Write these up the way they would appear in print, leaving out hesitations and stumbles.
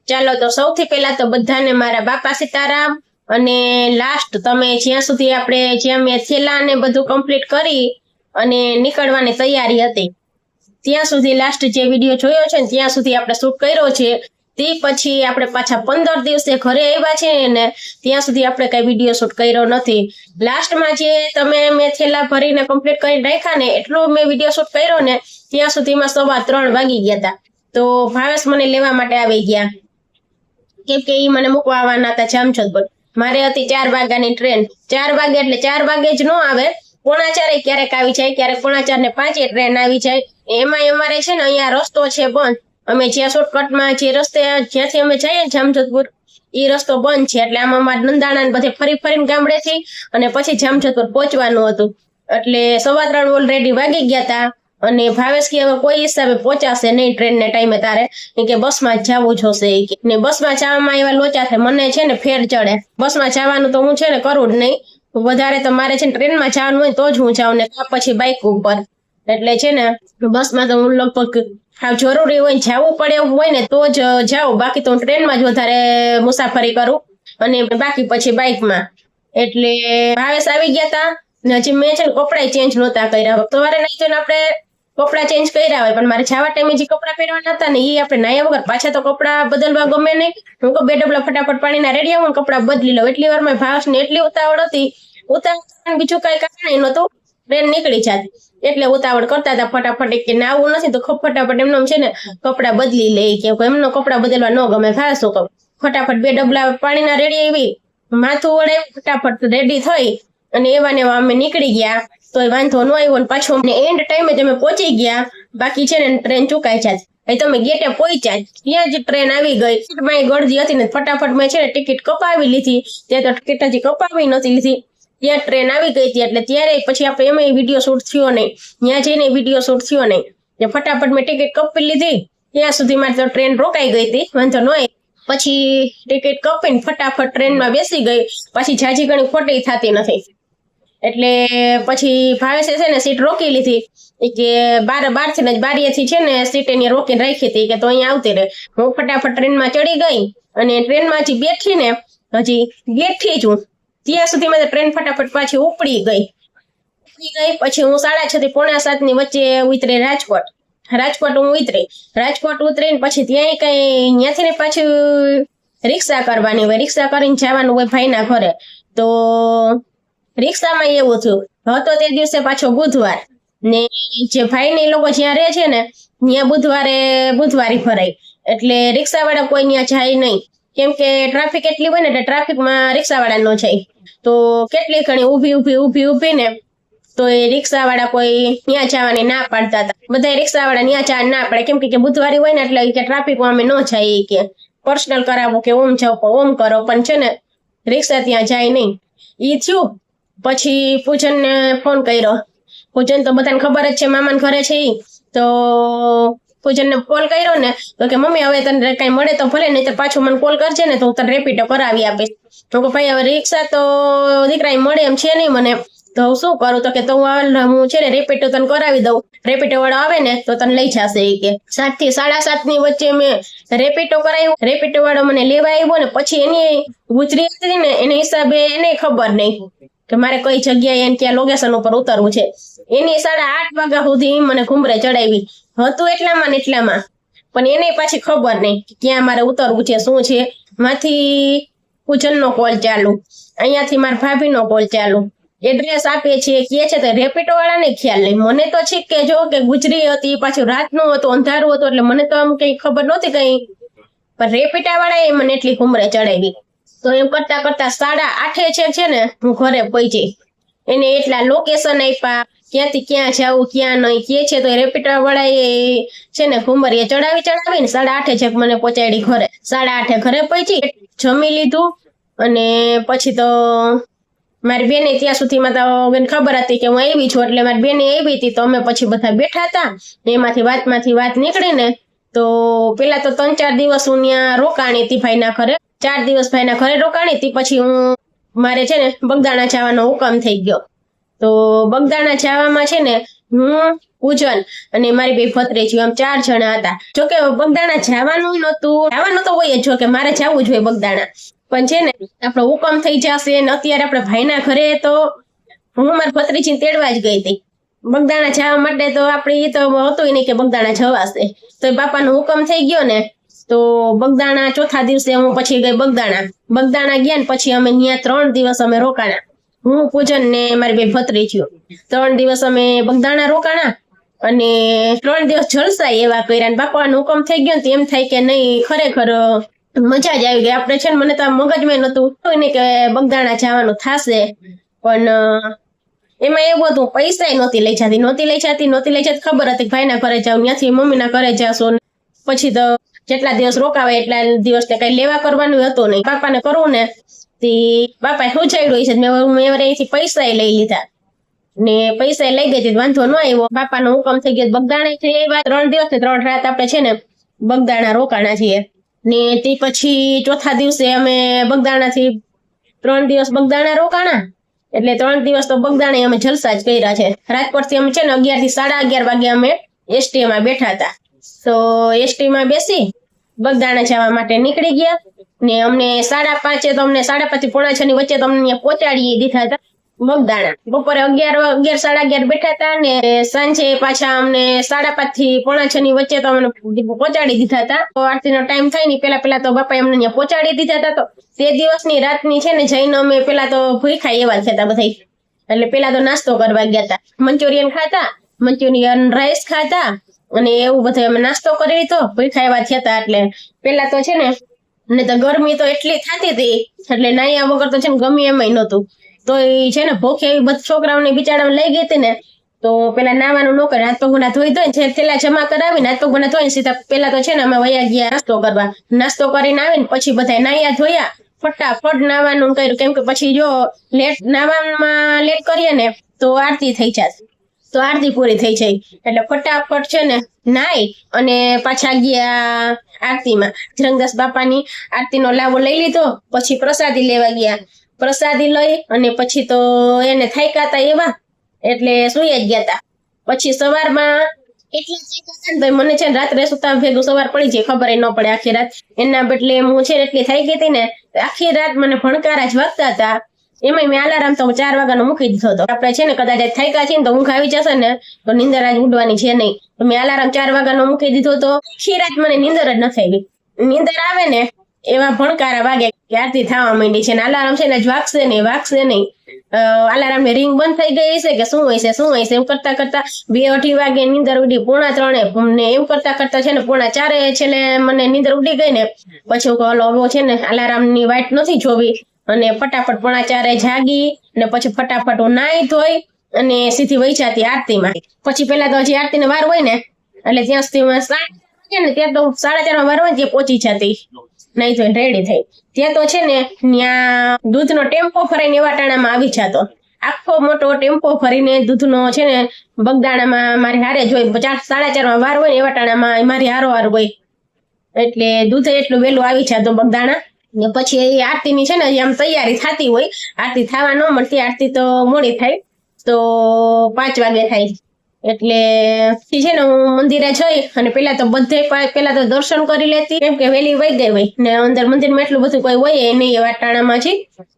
ચાલો તો સૌથી પહેલા તો બધાને મારા બાપા સીતારામ। અને લાસ્ટ તમે જ્યાં સુધી આપણે જ્યાં મેં થેલા ને બધું કમ્પ્લીટ કરી અને નીકળવાની તૈયારી હતી ત્યાં સુધી લાસ્ટ જે વિડીયો જોયો છે ને ત્યાં સુધી આપણે શૂટ કર્યો છે। તે પછી આપણે પાછા 15 દિવસે ઘરે આવ્યા છે ને ત્યાં સુધી આપણે કઈ વિડીયો શૂટ કર્યો નથી। લાસ્ટમાં જે તમે મેં થેલા ભરીને કમ્પ્લીટ કરી રાખ્યા ને એટલો મેં વિડીયો શૂટ કર્યો ને ત્યાં સુધીમાં 3:15 વાગી ગયા હતા। તો ભાવેશ મને લેવા માટે આવી ગયા કેમ કે ઈ મને મૂકવા આવવાના હતા જામજોધપુર। મારે હતી 4 વાગ્યાની ટ્રેન। 4 વાગે એટલે 4 વાગે જ ન આવે, 3:45 ક્યારેક આવી જાય, ક્યારેક 4:45 ટ્રેન આવી જાય। એમાં અમારે છે ને અહીંયા રસ્તો છે બંધ। અમે જ્યાં શોર્ટકટમાં જે રસ્તે જ્યાંથી અમે જઈએ જામજોધપુર એ રસ્તો બંધ છે, એટલે આમાં અમારે નંદાણા ને બધે ફરીને ગામડેથી અને પછી જામજોધપુર પહોંચવાનું હતું। એટલે 3:15 ઓલરેડી વાગી ગયા હતા અને ભાવેશ કે હવે કોઈ હિસાબે પહોંચાશે નહીં ટ્રેન ને ટાઈમે તારે, કે બસમાં જ જવું જોશે ને બસમાં જવામાં એવા લોચા થાય, મને છે ને ફેર ચડે। બસમાં જવાનું તો હું છે ને કરું જ નહીં, વધારે તો મારે છે ને ટ્રેનમાં જવાનું હોય તો જ હું જાઉં ને પછી બાઇક ઉપર। એટલે છે ને બસમાં તો હું લગભગ જરૂરી હોય જવું પડે એવું હોય ને તો જ જાઉં, બાકી તો હું ટ્રેનમાં જ વધારે મુસાફરી કરું અને બાકી પછી બાઇકમાં। એટલે ભાવેશ આવી ગયા હતા ને હજી મેં છે ને કપડાં ચેન્જ નહોતા કર્યા। સવારે નહીં જોઈને આપણે કપડાં ચેન્જ કર્યા હોય, પણ મારે જવા ટાઈમે જે કપડાં પહેરવાના હતા ને એ આપણે નાયા વગર પાછા તો કપડાં બદલવા ગમે નહીં। હું કહું 2 ડબલા ફટાફટ પાણીના રેડી આવું કપડાં બદલી લઉં। એટલી વારમાં ભાવેશને એટલી ઉતાવળ હતી, ઉતાવળ બીજું કઈ કારણ નહોતું, ટ્રેન નીકળી જાત એટલે ઉતાવળ કરતા હતા ફટાફટ, કે નાવું નથી તો ફટાફટ એમનો છે ને કપડાં બદલી લે, કે એમનો કપડાં બદલવા ન ગમે। ભાવેશ શું કહું ફટાફટ 2 ડબલા પાણીના રેડી આવી, માથું વળે ફટાફટ રેડી થઈ અને એવા ને એવા અમે નીકળી ગયા। તો વાંધો ન આવ્યો ને પાછો અમને એન્ડ ટાઈમે જ અમે પહોંચી ગયા, બાકી છે ને ટ્રેન ચુકાઈ જાય। તમે ગેટે પહોંચ્યા ત્યાં જ ટ્રેન આવી ગઈ, સીટમાં ગળદી હતી ને ફટાફટ મેં છે ને ટિકિટ કપાવી લીધી, ત્યાં તો ટિકિટ હજી કપાવી નથી લીધી, ત્યાં ટ્રેન આવી ગઈ હતી એટલે ત્યારે પછી આપણે એમાં વિડીયો શૂટ થયો નહીં, ત્યાં જઈને વિડીયો શૂટ થયો નહીં, ફટાફટ મેં ટિકિટ કપી લીધી, ત્યાં સુધીમાં તો ટ્રેન રોકાઈ ગઈ હતી, વાંધો ન આવ્યો। પછી ટિકિટ કપીને ફટાફટ ટ્રેનમાં બેસી ગઈ, પછી જાજી ઘણી ખોટી થતી નથી એટલે પછી ભાવેશે છે ને સીટ રોકી લીધી, કે બારથી ને બારીએથી છે ને સીટ એની રોકીને રાખી હતી કે તો અહીંયા આવતી રહે। હું ફટાફટ ટ્રેનમાં ચડી ગઈ અને ટ્રેનમાં હજી બેઠી ને હજી બેઠી જ હું ત્યાં સુધીમાં ટ્રેન ફટાફટ પાછી ઉપડી ગઈ। પછી હું 6:30 થી 6:45 ની વચ્ચે ઉતરી રાજકોટ હું ઉતરી, રાજકોટ ઉતરીને પછી ત્યાં કઈ ત્યાંથી ને પાછું રિક્ષા કરવાની હોય, રિક્ષા કરીને જવાનું હોય ભાઈના ઘરે। તો રિક્ષામાં એવું થયું હતો તે દિવસે પાછો બુધવાર ને જે ભાઈને લોકો જ્યાં રહે છે ને ત્યાં બુધવારી ભરાય, એટલે રિક્ષા વાળા કોઈ ત્યાં જાય નહીં, કેમ કે ટ્રાફિક એટલી હોય ને એટલે ટ્રાફિકમાં રિક્ષા વાળા ન જાય। તો કેટલી ઘણી ઊભી ને તો એ રિક્ષા વાળા કોઈ ત્યાં જવાની ના પાડતા હતા, બધા રિક્ષા વાળા ત્યાં જવા ના પડે, કેમ કે બુધવારી હોય ને એટલે કે ટ્રાફિકમાં અમે ન જાય, કે પર્સનલ કરાવો કે ઓમ જાઓ ઓમ કરો, પણ છે ને રિક્ષા ત્યાં જાય નહીં। ઈ થયું પછી પૂજનને ફોન કર્યો, પૂજન તો બધાને ખબર જ છે મામાને ઘરે છે ઈ, તો પૂજનને કોલ કર્યો ને તો કે મમ્મી હવે તને કઈ મળે તો ભલે, નહીં તો પાછું મને કોલ કરજે ને તો હું તને રેપિડો કરાવી આપીશ। તો કે ભાઈ હવે રિક્ષા તો દીકરા મળે એમ છે નહીં મને, તો શું કરું, તો કે તો હું છે ને રેપિડો તને કરાવી દઉં, રેપિડો વાળો આવે ને તો તને લઈ જશે એ કે। 7 થી 7:30 ની વચ્ચે મેં રેપિડો કરાવ્યું, રેપિડો વાળો મને લેવા આવ્યો ને પછી એની ગુજરી હતી ને એને હિસાબે એને ખબર નહીં કે મારે કઈ જગ્યાએ એને ક્યાં લોકેશન ઉપર ઉતરવું છે, એની 8:30 વાગ્યા સુધી મને ઘુમરે ચડાવી હતું એટલામાં, પણ એને પાછી ખબર નહીં ક્યાં મારે ઉતરવું છે શું છે। માંથી પૂજનનો કોલ ચાલુ, અહીંયાથી મારા ભાભીનો કોલ ચાલુ, એડ્રેસ આપે છે કે છે તો રેપિડો વાળાને ખ્યાલ નહીં, મને તો છે કે જો કે ગુજરી હતી પાછું રાતનું હતું અંધારું હતું એટલે મને તો આમ કઈ ખબર નહોતી કઈ, પણ રેપિડા વાળાએ મને એટલી ઘુમરે ચડાવી। તો એમ કરતા 8:30 છે ને હું ઘરે પહોંચી, એને એટલા લોકેશન આપ્યા ક્યાંથી ક્યાં જવું ક્યાં નહીં કે છે, તો રેપિડા વાળાએ છે ને ઘુમરીએ ચડાવીને 8:30 મને પહોંચાડી ઘરે। 8:30 ઘરે પહોંચી, જમી લીધું અને પછી તો મારી બેને ત્યાં સુધીમાં તો ખબર હતી કે હું આવી છું, એટલે મારી બેને આવી હતી તો અમે પછી બધા બેઠા હતા, એમાંથી વાત નીકળીને તો પેલા તો 3-4 દિવસ હું ત્યાં રોકાણી હતી ભાઈના ઘરે, 4 દિવસ ભાઈના ઘરે રોકાણી હતી, પછી હું મારે છે ને બગદાણા જવાનો હુકમ થઈ ગયો। તો બગદાણા જવામાં છે ને હું, પૂજન અને મારી બે ભત્રીજી, આમ 4 જણા હતા. જોકે બગદાણા જવાનું તો હોય જ, જો કે મારે જવું જોઈએ બગદાણા, પણ છે ને આપણો હુકમ થઈ જશે ને અત્યારે આપણે ભાઈના ઘરે, તો હું મારી ભત્રીજીને તેડવા જ ગઈ હતી બગદાણા જવા માટે. તો આપણે તો હતું નહીં કે બગદાણા જવાશે, તો બાપાનો હુકમ થઈ ગયો ને, તો બગદાણા ચોથા દિવસે હું પછી ગઈ બગદાણા ગયા ને પછી અમે ત્યાં 3 દિવસ અમે રોકાણા, હું, પૂજન ને મારી બે ભત્રીજીઓ. 3 દિવસ અમે બગદાણા રોકાણા અને 3 દિવસ જલસા એવા કર્યા. બાપાનો હુકમ થઈ ગયો ને એમ થાય કે નહીં, ખરેખર મજા જ આવી ગઈ. આપણે છે ને, મને તો મગજમાં નતું ને કે બગદાણા જવાનું થશે, પણ એમાં એવું હતું, પૈસા નહોતી લઈ જતી. ખબર હતી ભાઈના ઘરે જાવ, ત્યાંથી મમ્મીના ઘરે જાશો, પછી તો જેટલા દિવસ રોકાવે એટલા દિવસ કઈ લેવા કરવાનું હતું નહીં. બાપાને કરવું ને તે બાપાએ સુજાડ્યું છે, મેં અહીંથી પૈસા લઈ લીધા ને પૈસા લઈ ગઈ, વાંધો ન આવ્યો. બાપાનો હુકમ થઈ ગયો બગદાણા થી એવા 3 દિવસ ને 3 રાત આપણે છે ને બગદાણા રોકાણા છીએ. ને તે પછી ચોથા દિવસે અમે બગદાણાથી 3 દિવસ બગદાણા રોકાણા, એટલે 3 દિવસ તો બગદાણા અમે જલસા જ કર્યા છે. રાજકોટથી અમે છે ને 11 થી 11:30 વાગે અમે એસટી માં બેઠા હતા, તો એસટી માં બેસી બગદાણા જવા માટે નીકળી ગયા ને અમને 5:30 તો અમને 5:30 થી 5:45 ની વચ્ચે તો અમને ત્યાં પહોંચાડી દીધા હતા બગદાણા. બપોરે 11 11:30 બેઠા હતા ને સાંજે પાછા અમને 5:30 થી 5:45 ની વચ્ચે તો અમને પહોંચાડી દીધા હતા. તો આરતીનો ટાઈમ થાય ને પેલા તો બાપાએ અમને ત્યાં પહોંચાડી દીધા હતા. તો તે દિવસની રાતની છે ને જઈને અમે પેલા તો ભૂખ્યા એવા થયા હતા બધા, એટલે પેલા તો નાસ્તો કરવા ગયા હતા. મંચુરિયન રાઈસ ખાતા અને એવું બધું અમે નાસ્તો કરી લીધો, ભૂખ્યા એવા થયા હતા. એટલે પેલા તો છે ને તો ગરમી તો એટલી થતી હતી, એટલે નાયા વગર તો છે ને ગમે એમાંય નહોતું. તો એ છે ને ભૂખ એવી બધા છોકરાઓને બિચારાને લઈ ગઈ હતી ને, તો પેલા નાવાનું ન કરે, હાથ પગના ધોઈ ને થેલા જમા કરાવીને હાથ પગના ધોઈને સીધા પેલા તો છે ને અમે વયા ગયા નાસ્તો કરવા. નાસ્તો કરીને આવીને પછી બધા નાયા ધોયા, ફટાફટ નાવાનું કર્યું, કેમ કે પછી જો નાવામાં લેટ કરીએ ને તો આરતી થઈ જશે, તો આરતી પૂરી થઈ જાય. એટલે ફટાફટ છે ને નાઈ અને પાછા ગયા આરતીમાં. જરંગદાસ બાપાની આરતીનો લાવો લઈ લીધો, પછી પ્રસાદી લેવા ગયા. પ્રસાદી લઈ અને પછી તો એને થાક્યા હતા એવા, એટલે સુઈ જ ગયા હતા. પછી સવારમાં એટલા મને છે ને રાત્રે સુતા ભેગું સવાર પડી જાય, ખબર ન પડે આખી રાત. એના બદલે હું છે ને એટલી થઈ ગઈ હતી ને આખી રાત મને ભણકારા જ વાગતા હતા. એમાં મેં અલાર્મ તો 4 વાગ્યાનો મૂકી દીધો હતો. આપણે છે ને કદાચ થાક્યા છીએ ને તો ઊંઘ આવી જશે ને તો નીંદર આજ ઉડવાની છે નહીં, તો મેં અલાર્મ 4 વાગ્યાનો મૂકી દીધો તો આખી રાત મને નીંદર જ ન થઈ ગઈ. નીંદર આવે ને એવા ભણકારા વાગે કે આરતી થવા માંડી છે ને અલાર્મ છે ને વાગશે નહીં. અલાર્મ ની રિંગ બંધ થઈ ગઈ છે કે શું હોય છે એમ કરતા 2-2:30 વાગે નીંદર ઉડી, 3:45 ને એમ કરતા છે ને 4:45 છેલ્લે મને નીંદર ઉડી ગઈ ને પછી હલો છે ને અલાર્મ ની વાઈટ નથી જોવી અને ફટાફટ 4:45 જાગી ને પછી ફટાફટ હું નાઈ ધોઈ અને સીધી વહી જતી આરતીમાં. પછી પેલા તો હજી આરતી ને વાર હોય ને એટલે ત્યાં સુધી ને ત્યાં તો 4:30 વાર હોય ત્યાં પહોંચી જતી, નહીં તો રેડી થઈ. ત્યાં તો છે ને ત્યાં દૂધનો ટેમ્પો ફરીને એવા ટાણામાં આવી જતો, આખો મોટો ટેમ્પો ફરીને દૂધનો છે ને બગદાણામાં મારી હારે જ હોય. 4:30 વાર હોય ને એવા ટાણામાં મારી હારોહાર હોય, એટલે દૂધ એટલું વહેલું આવી જતું બગદાણા. ને પછી આરતીની છે ને આમ તૈયારી થતી હોય, આરતી થવા ન મળતી, આરતી તો મોડી થાય, તો 5 વાગે થાય. એટલે છે ને હું મંદિરે જઈ અને પેલા તો દર્શન કરી લેતી, કેમ કે વહેલી વહી ગઈ હોય ને અંદર મંદિરમાં એટલું બધું કોઈ હોય નહીં એવા ટાણામાં છે.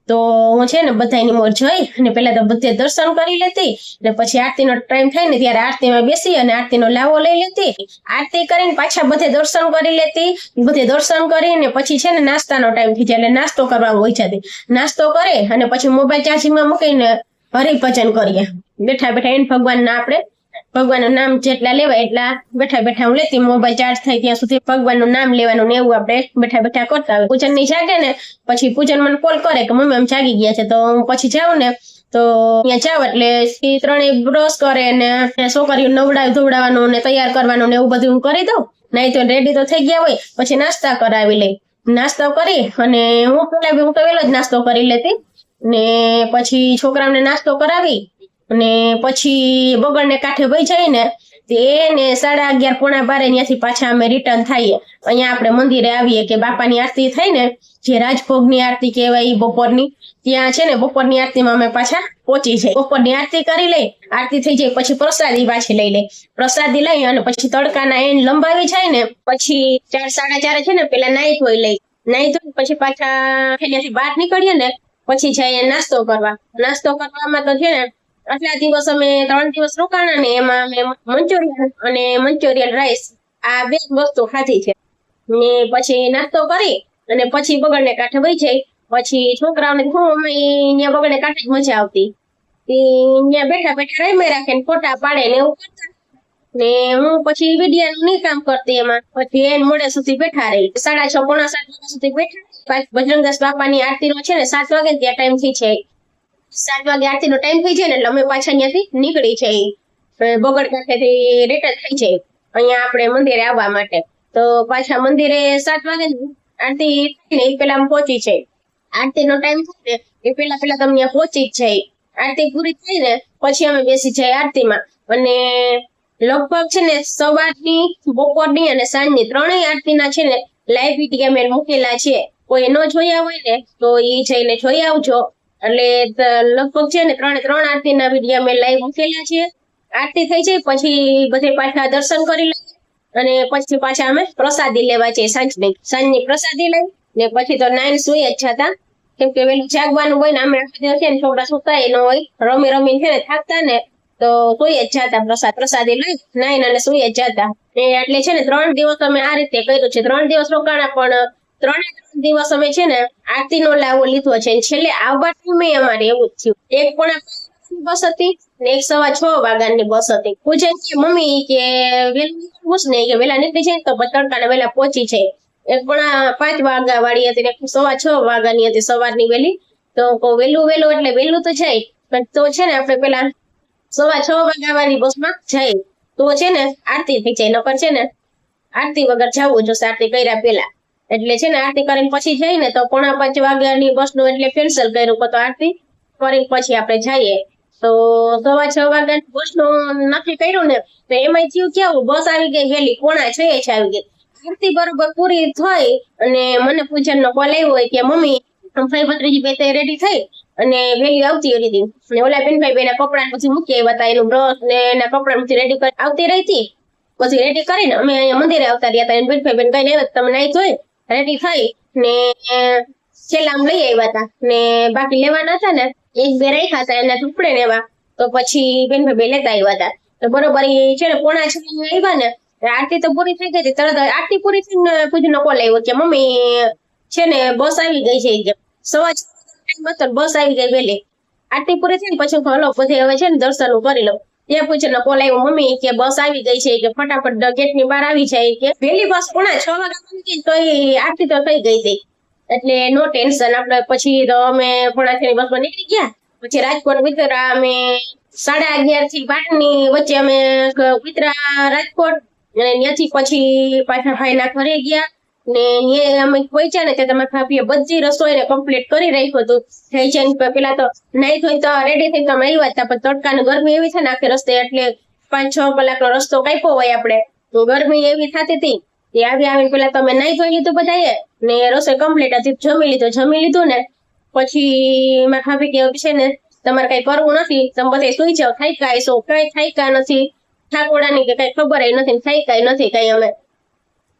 તો હું છે ને બધાની મોર જઈ અને પેલા તો બધે દર્શન કરી લેતી ને પછી આરતીનો ટાઈમ થાય ને ત્યારે આરતીમાં બેસી અને આરતીનો લાવો લઈ લેતી. આરતી કરીને પાછા બધે દર્શન કરી લેતી. બધે દર્શન કરીને પછી છે ને નાસ્તાનો ટાઈમ થઈ જાય એટલે નાસ્તો કરવા હોય જતી. નાસ્તો કરે અને પછી મોબાઈલ ચાર્જિંગમાં મૂકીને હરિભજન કરીએ બેઠા એને ભગવાનનું નામ જેટલા લેવાય એટલા બેઠા હું લેતી. મોબાઈલ ચાર્જ થાય ત્યાં સુધી ભગવાનનું નામ લેવાનું ને એવું આપણે બેઠા કરતા હોય. પૂજન ની જાગે ને પછી પૂજન મને કોલ કરે કે મમ્મી આમ જાગી ગયા છે, તો હું પછી જાઉં ને તો ત્યાં જાવ એટલે 3 બ્રશ કરે ને છોકરીઓ ધોવડાવવાનું ને તૈયાર કરવાનું ને એવું બધું હું કરી દઉં. નહીં તો રેડી તો થઈ ગયા હોય પછી નાસ્તા કરાવી લઈ. નાસ્તો કરી અને હું તો વહેલો જ નાસ્તો કરી લેતી ને પછી છોકરાઓને નાસ્તો કરાવી અને પછી બગડને કાંઠે વહી જાય ને તે ને 11:30 પોણા 12 ત્યાંથી પાછા અમે રિટર્ન થઈએ. અહીંયા આપણે મંદિરે આવીએ કે બાપાની આરતી થાય ને, જે રાજભોગની આરતી કહેવાય ઈ બપોરની, ત્યાં છે ને બપોરની આરતીમાં અમે પાછા પહોંચી જાય. બપોરની આરતી કરી લઈ, આરતી થઈ જાય પછી પ્રસાદી પાછી લઈ લે. પ્રસાદી લઈ અને પછી તડકાના એન્ડ લંબાવી જાય ને પછી 4 4:30 છે ને પેલા નાઈ ધોઈ લઈ. નાઈ ધોઈ પછી પાછા ત્યાંથી બહાર નીકળીએ ને પછી જઈએ નાસ્તો કરવા. નાસ્તો કરવામાં તો છે ને આટલા દિવસ અમે 3 દિવસ રોકાણા ને એમાં અમે મંચુરિયન અને મંચુરિયન રાઈસ આ 2 વસ્તુ ખાધી છે. ને પછી નાસ્તો કરી અને પછી બગડને કાંઠે વહી જાય. પછી છોકરાઓને શું અમે અહીંયા બગડને કાંઠે જ મજા આવતી. ત્યાં બેઠા બેઠા રમી રાખે ને ફોટા પાડે ને એવું કરતા. ને હું પછી વિડિયાનું નહીં કામ કરતી એમાં. પછી એન મોડે સુધી બેઠા રહી. 6:30 પોણા 7 વાગ્યા સુધી બેઠા. બજરંગદાસ બાપાની આરતીનો છે ને 7 વાગે ત્યાં ટાઈમ થઈ છે. 7 વાગે આરતીનો ટાઈમ થઈ જાય ને એટલે અમે પાછા ત્યાંથી નીકળી જાય. બગડ કાંઠેથી રિટર્ન થઈ જાય અહીંયા આપણે મંદિરે આવવા માટે. તો પાછા મંદિરે 7 વાગે આરતી થઈને એ પેલા પહોંચી જાય. આરતીનો ટાઈમ થાય ને એ પેલા તો અમે પહોંચી જ જાય. આરતી પૂરી થઈ ને પછી અમે બેસી જાય આરતીમાં. અને લગભગ છે ને સવારની, બપોરની અને સાંજની 3 આરતીના છે ને લાઈવ વિડીયો અમે મૂકેલા છે. કોઈ ન જોયા હોય ને તો એ જઈને જોઈ આવજો. એટલે લગભગ છે ને 3 આરતીના વિડીયો અમે લાઈવ મૂકેલા છે. આરતી થઈ જાય પછી બધે પાછા દર્શન કરી લઈએ અને પછી પાછા અમે પ્રસાદી લેવા જઈએ. સાંજની પ્રસાદી લઈ ને પછી તો 9 સુઈ જ જતા. કેમ કે પેલું જાગવાનું હોય ને અમે છે ને છોકરા સુતાય ન હોય, રમીને છે ને થાકતા ને તો સુઈ જ જતા. પ્રસાદી લઈ 9 અને સુઈ જ જતા. એટલે છે ને 3 દિવસ અમે આ રીતે કર્યું છે. 3 દિવસ રોકાણા પણ 3 દિવસ અમે છે ને આરતીનો લાવો લીધો છે. છેલ્લે આવવા ટાઈમે અમારે એવું જ થયું. 1:45 બસ હતી ને 6:15 વાગ્યાની બસ હતી. પૂછે કે મમ્મી કે વેલું નીકળવું ને કે વેલા નીકળી જાય તો તડકાને વેલા પહોંચી જાય. 1:05 વાગ્યા વાળી હતી ને 6:15 વાગ્યાની હતી સવારની વેલી. તો વેલું એટલે વેલું તો જાય પણ તો છે ને આપણે પેલા 6:15 વાગ્યા વાળી બસમાં જાય તો છે ને આરતી થઈ જાય. નકર છે ને આરતી વગર જવું જોશે આરતી કર્યા પેલા. એટલે છે ને આરતી કરીને પછી જઈએ ને તો 4:45 વાગ્યાની બસનું એટલે કેન્સલ કર્યું. તો આરતી કરીને પછી આપણે જઈએ. તો 6:15 વાગ્યાની બસનું નક્કી કર્યું ને તો એમાં થયું કેવું, બસ આવી ગઈ વહેલી 5:45 જ આવી ગઈ. આરતી બરોબર પૂરી થઈ અને મને પૂજનનો કોલ આવ્યો હોય કે મમ્મી ભાઈ ભત્રીજી બે રેડી થઈ અને વહેલી આવતી હતી. ને ઓલા બેનભાઈ બેના કપડા પછી મૂકી આવ્યા હતા. એનું બ્રશ ને એના કપડા પછી રેડી કરી આવતી રહી હતી. પછી રેડી કરીને અમે અહીંયા મંદિરે આવતા રહ્યા હતા. બેનભાઈ બેન કઈ આવ્યા તમે નાઈ ધોઈ રેડી થઈ ને છેલ્લા આમ લઈ આવ્યા હતા ને બાકી લેવાના હતા ને 1-2 રાખ્યા હતા એના ટુકડે ને એવા. તો પછી બેનભાઈ બે લેતા આવ્યા હતા. તો બરોબર એ છે ને 5:45 આવ્યા ને આરતી તો પૂરી થઈ ગઈ હતી. તરત આરતી પૂરી થઈને પૂજનો કોલ આવ્યો કે મમ્મી છે ને બસ આવી ગઈ છે. 6:15 બસ આવી ગઈ વહેલી. આરતી પૂરી થઈને પછી હલો બધે હવે છે ને દર્શન કરી લો. ત્યાં પૂછે કોલ આવ્યો મમ્મી કે બસ આવી ગઈ છે કે ફટાફટ ગેટની બહાર આવી જાય કે વહેલી બસ 5:45 વાગ્યા તો આરતી તો થઈ ગઈ હતી. એટલે નો ટેન્શન. આપણે પછી તો અમે 5:45 બસમાં નીકળી ગયા. પછી રાજકોટ ઉતરા અમે 11:30 થી 12ની વચ્ચે અમે ઉતરા રાજકોટ. અને ત્યાંથી પછી પાછા ભાઈના ઘરે ગયા ને અમે પહોંચ્યા ને ત્યાં તમારા ભાભીએ બધી રસોઈને કમ્પ્લીટ કરી રાખ્યું હતું. થઈ જાય પેલા તો નાઈ ધોઈ તો રેડી થઈ તો અમે આવ્યા હતા. પણ તડકાની ગરમી એવી છે ને આખે રસ્તે એટલે 5-6 કલાકનો રસ્તો કાપ્યો હોય આપણે તો ગરમી એવી થતી હતી. તે આવીને પેલા તો અમે નાઈ ધોઈ લીધું બધાએ ને રસોઈ કમ્પ્લીટ હતી. જમી લીધું ને પછી મારા ભાભી કે છે ને તમારે કઈ કરવું નથી, તમે બધા સુઈ જાઓ, થાક્યા છો. કઈ થાક્યા નથી, ઠાકોડાની કે કઈ ખબર નથી, થાક્યા નથી કઈ અમે.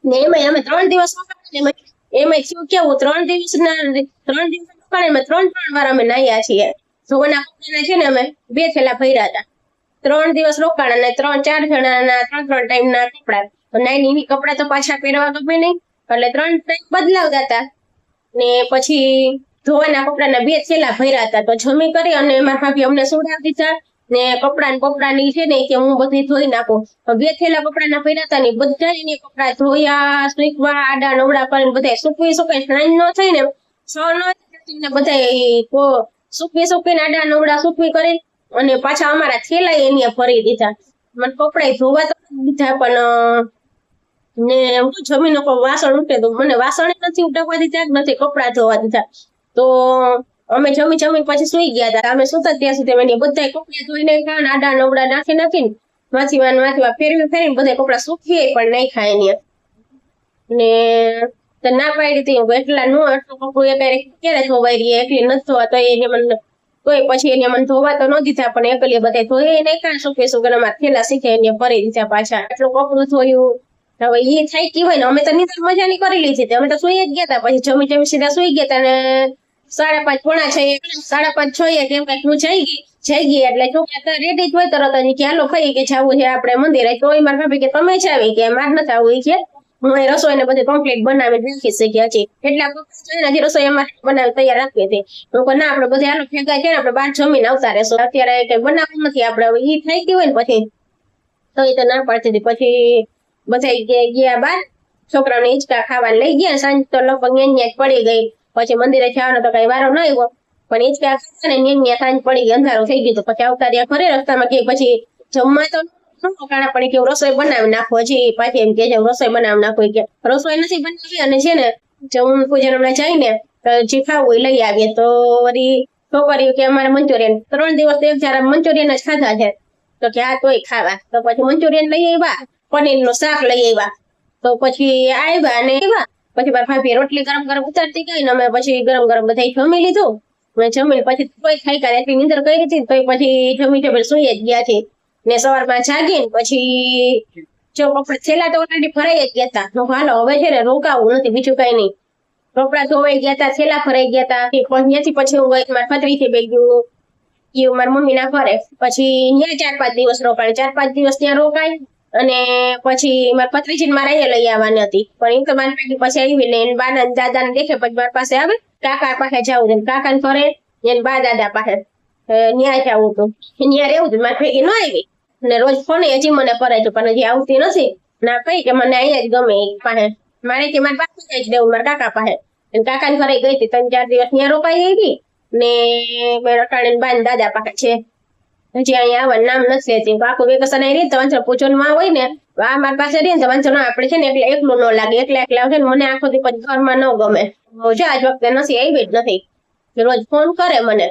ને એમાં અમે 3 દિવસ એમાં શું કેવું 3 દિવસ રોકાણે અમે 3 વાર અમે નાહ્યા છીએ. ધોવાના કપડાના છે ને અમે 2 થેલા ભર્યા હતા. 3 દિવસ રોકાણા ને 3-4 જણાના 3 ટાઈમના કપડા. તો નાની કપડા તો પાછા પહેરવા ગમે નહીં એટલે 3 ટાઈમ બદલાવતા હતા. ને પછી ધોવાના કપડાના 2 થેલા ભર્યા હતા. તો જમી કરી અને મારા ભાભી અમને સુડાવી દીધા ને કપડાની છે ને કે હું બધી ધોઈ નાખું. 2 થેલા કપડાના ભર્યા હતા ને બધા એને કપડા ધોયા, સુકવા, આડા નવડા કરીને બધા સુકવી સ્નાન ન થઈ ને ને બધા સુકવીને આડા નવડા સુકવી કરી અને પાછા અમારા થેલા એને ભરી દીધા. મને કપડા ધોવા તો દીધા પણ ને હું જમીન વાસણ ઉઠે તો મને વાસણ નથી ઉઠાવવા દીધા, નથી કપડા ધોવા દીધા. તો અમે જમી પછી સુઈ ગયા હતા. અમે સુતા ત્યાં સુધી બધા કપડા ધોઈ નાખ્યા, આડા નવડા નાખીને વાંચીમાં ફેરવીને બધા કપડા સુકીએ પણ નહીં ખાય ને તો ના પાડી હતી એટલા નો એટલું કપડું એ ક્યારે ધોવાઈ રહી એકલી નથી ધોવા તો એને મને તોય પછી એને મને ધોવા તો ન દીધા પણ એકલી બધા ધોઈ નહીં કાં શું કે અમારે થેલા શીખે એને ભરી દીધા પાછા એટલું કપડું ધોયું હવે એ થઈ ગયું હોય ને અમે તો નિંદર મજાની કરી લીધી અમે તો સુઈ જ ગયા હતા પછી જમી સીધા સુઈ ગયા હતા ને 5:30 પોણા 6 5:30 6 કેમ કઈક હું જઈ ગઈ એટલે છોકરા રેડી જ હોય તરત જ કે હાલો ખાઈ કે જવું છે આપણે મંદિરે તો મારા ભાભી કે તમે જ આવી કે મારે નથી આવું કે હું એ રસોઈ ને બધી કમ્પ્લીટ બનાવી રાખી શકી હજી એટલા હજી રસોઈ અમારે બનાવી તૈયાર રાખી હતી હું ના આપડે બધા હાલો ભેગા છે ને આપણે બહાર જમીને આવતા રહેશું અત્યારે કઈ બનાવવું નથી આપણે હવે ઈ થઈ ગયું હોય ને પછી તો એ તો ના પાડતી હતી પછી બધા ગયા બહાર છોકરાઓને હિંચકા ખાવા લઈ ગયા સાંજ તો લગભગ ન્યા જ પડી ગઈ પછી મંદિરે જવાનો તો કઈ વારો ન આવ્યો પણ હિંચકા ખાતા ને ન્યા સાંજ પડી ગઈ અંધારું થઈ ગયું તો પછી આવતા રહ્યા ઘરે રસ્તામાં કે પછી જમવા તો કાણા પડી કે રસોઈ બનાવી નાખો હજી પાછી એમ કે રસોઈ બનાવી નાખો કે રસોઈ નથી બનાવી અને છે ને જમણ પૂજન હમણાં જઈને જે ખાવું એ લઈ આવીએ તો વળી છોકરીઓ કે અમારે મંચુરિયન 3 દિવસ એક જરા મંચુરિયન જ ખાધા છે તો કે આ તોય ખાવા તો પછી મંચુરિયન લઈ આવ્યા પનીરનું શાક લઈ આવ્યા તો પછી આવ્યા અને આવ્યા પછી મારા ભાભી રોટલી ગરમ ગરમ ઉતારતી ગઈ ને અમે પછી ગરમ ગરમ બધા જમી લીધું મેં જમી પછી કોઈ ખાઈ કાઢે એટલી નીંદર કરી હતી તો પછી જમી સુઈ જ ગયા છે ને સવારમાં જાગીને પછી જો કપડા થેલા તો ઓલરેડી ભરાઈ જ ગયા હતા હાલો હવે છે ને રોકાવું નથી બીજું કઈ નહીં કપડા ધોવાઈ ગયા હતા થેલા ભરાઈ ગયા હતા ત્યાંથી પછી હું ગઈ મારા પતરીથી બેગ્યું ગયું મારા મમ્મી ના ઘરે પછી ત્યાં 4-5 દિવસ રોકાય 4-5 દિવસ ત્યાં રોકાય અને પછી મારા પત્રીજી મારા અહીંયા લઈ આવવાની હતી પણ એ તો મારી ભેગી પછી આવી ને બા દાદા ને દેખે પછી મારી પાસે આવે કાકા પાસે જવું છે કાકા ને ઘરે એને બા દાદા પાસે ન્યા જવું હતું ન્યા રહેવું હતું મારી ભેગી ન આવી ને રોજ ફોન હજી મને કરે છે પણ હજી આવતી નથી ના કઈ કે મને અહીંયા જ ગમે પાસે મારે કે મારા પાસે જ દેવું મારા કાકા પાસે કાકા ને ઘરે ગઈ હતી 3-4 દિવસ ત્યાં રોકાઈ ગઈ ને રટાણી બા દાદા પાસે છે હજી અહીંયા આવવાનું નામ નથી લેતી આખું વેકેશન આવી રહી તો વાંચો પૂછવામાં હોય ને આ મારી પાસે રહી ને તો વાંચો ના આપણે છે ને એટલે એકલું ન લાગે એકલા આવશે ને મને આખો દી પછી ઘરમાં ન ગમે જો આજ વખતે નથી આવી જ નથી રોજ ફોન કરે મને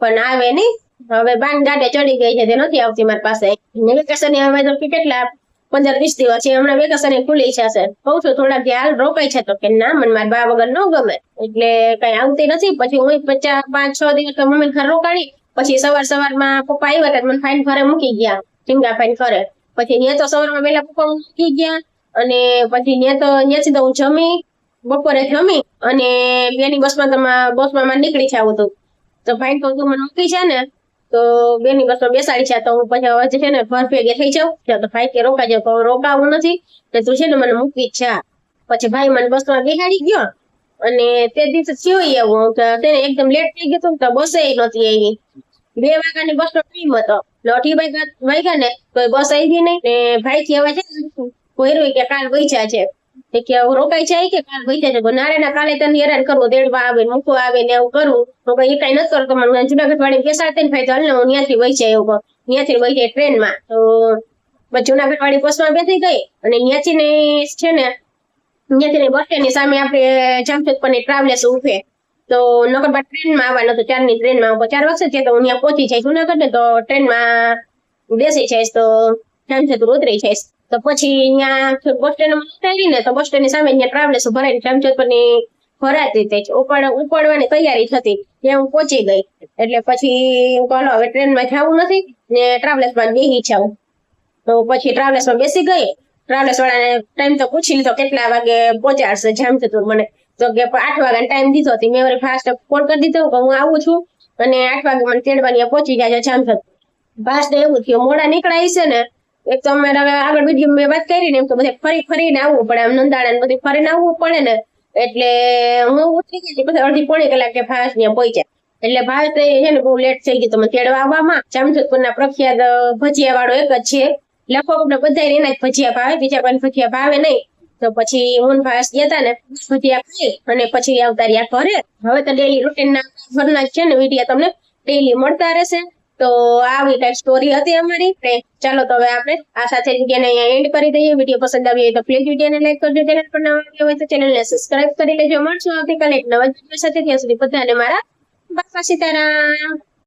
પણ આવે નહીં હવે બાન ગાડે ચડી ગઈ છે તે નથી આવતી મારી પાસે વેકેશન હવે તો કેટલા 15-20 દિવસ છે હમણાં વેકેશન ખુલી છે કહું છું થોડાક હાલ રોકાય છે તો કે ના મને મારા બા વગર ન ગમે એટલે કઈ આવતી નથી પછી હું 5-6 દિવસ તો મમ્મી ઘર રોકાણી પછી સવારમાં પપ્પા આવ્યા હતા મને ફાઈન ઘરે મૂકી ગયા ટીંગા ફાઈન ઘરે પછી ત્યાં તો સવારમાં પેલા પપ્પા મૂકી ગયા અને પછી ત્યાંથી તો હું જમી બપોરે જમી અને બેની બસમાં નીકળી છે આવું તો ફાઈન તો તું મને મૂકી છે ને તો બેની બસમાં બેસાડી છે તો હું પછી હવે છે ને ઘર ભેગે થઈ જાઉં તો ભાઈ કે રોકાઈ જાવ તો રોકાવું નથી તો તું છે ને મને મૂકી જ છે પછી ભાઈ મને બસમાં બેસાડી ગયો અને તે દિવસે થયું એવું તેને એકદમ લેટ થઈ ગયું તો બસે નહોતી આવી 2 વાગ્યાની બસનો ટાઈમ હતો 8 વાગ્યા ને તો બસ આવી નહીં ને ભાઈ થી હવે છે કોઈ કે કાલ વૈચા છે કે રોકાઈ જાય કે કાલ વૈચા છે નારે ના કાલે તને હેરાન કરવું દેડવા આવે મૂકવા આવે ને એવું કરવું તો કઈ એ કઈ નથી કરતો મને જુનાગઢ વાળી બેસાડते ને ભાઈ તો હાલ ને હું ત્યાંથી વૈચા એવું ત્યાંથી વૈચા ટ્રેનમાં તો જુનાગઢ વાળી બસમાં બેસી ગઈ અને ત્યાંથી ને છે ને ત્યાંથી બસ સ્ટેન્ડ ની સામે આપણે જામશેદ પર ટ્રાવેલ્સ ઉભે તો નકર ટ્રેનમાં આવવાનું હતું 4 ની ટ્રેનમાં 4 વાગે છે તો હું ત્યાં પહોંચી જઈશ જુનાગઢ ને તો ટ્રેનમાં બેસી જઈશ તો જામશેદ ઉતરી જઈશ તો પછી ત્યાં બસ સ્ટેન્ડ ઉતારી ને તો બસ સ્ટેન્ડ ની સામે ત્યાં ટ્રાવેલ્સ ભરાઈ જામશેદ પર ની ભરાતી તે ઉપાડવાની તૈયારી થતી ત્યાં હું પહોંચી ગઈ એટલે પછી કહો હવે ટ્રેનમાં જવું નથી ને ટ્રાવેલ્સ માં બેસી જાઉં તો પછી ટ્રાવેલ્સ માં બેસી ગઈ ટ્રાવેલ્સ વાળાને ટાઈમ તો પૂછી લીધો કેટલા વાગે પહોંચાડશે જામશેદ મને તો કે 8 વાગ્યાનો ટાઈમ દીધો હતી મેં વળી ફાસ્ટ ફોન કરી દીધો કે હું આવું છું અને 8 વાગે મને તેડવાની પહોંચી જાય જામશેદ ફાસ્ટ એવું થયું મોડા નીકળાય છે ને એક તો અમે આગળ વિડીયો મેં વાત કરી ને એમ તો બધે ફરીને આવવું પડે આમ નંદાળા ને બધું ફરીને આવવું પડે ને એટલે હું ઉતરી ગઈ પછી અડધી પોણી કલાકે ફાસ્ટ ત્યાં પહોંચ્યા એટલે ફાસ્ટ છે ને બહુ લેટ થઈ ગયું તમે તેડવા આવવામાં જામશેદપુરના પ્રખ્યાત ભજીયા વાળો એક જ છે લગભગ બધા એના જ ભજીયા ભાવે બીજા કોઈ ભજીયા ભાવે નહીં તો પછી હું ફાસ્ટ ગયા હતા ને ભજીયા ખાઈ અને પછી આવતા રહ્યા ઘરે હવે તો ડેલી રૂટીન ના ઘરના જ છે ને વિડીયો તમને ડેલી મળતા રહેશે તો આવી કઈક સ્ટોરી હતી અમારી ચાલો તો હવે આપણે આ સાથે વિડીયોને અહીંયા એન્ડ કરી દઈએ વિડીયો પસંદ આવી તો પ્લીઝ વિડીયોને લાઈક કરજો ચેનલ પર નવા હોય તો ચેનલને સબસ્ક્રાઇબ કરી લેજો મળશું આવતીકાલે એક નવા વિડીયો સાથે ત્યાં સુધી બધાને મારા બાપા સીતારામ